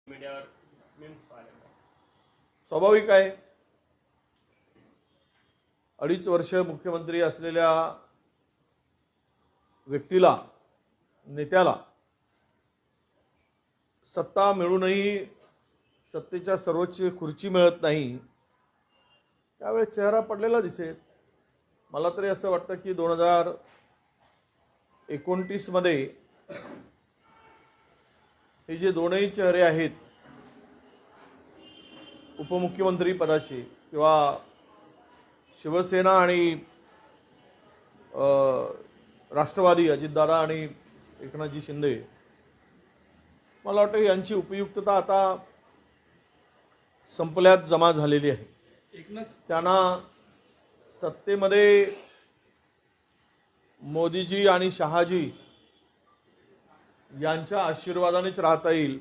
मीडियावर मीम्स पाहिल्या. स्वाभाविक आहे. 2.5 वर्ष मुख्यमंत्री असलेल्या व्यक्तीला, नेत्याला सत्ता मिळूनही सत्तेच्या सर्वोच्च खुर्ची मिळत नाही, त्यावेळेस चेहरा पडलेला दिसेल. मला तरी असं वाटतं की 2029 मध्ये हे जे दोनही चेहरे आहेत उपमुख्यमंत्री पदाचे किंवा शिवसेना आणि राष्ट्रवादी अजितदादा आणि एकनाथजी शिंदे, मला वाटतं यांची उपयुक्तता आता संपल्यात जमा झालेली आहे. त्यांना सत्तेमध्ये मोदीजी आणि शहाजी यांच्या आशीर्वादानेच राहता येईल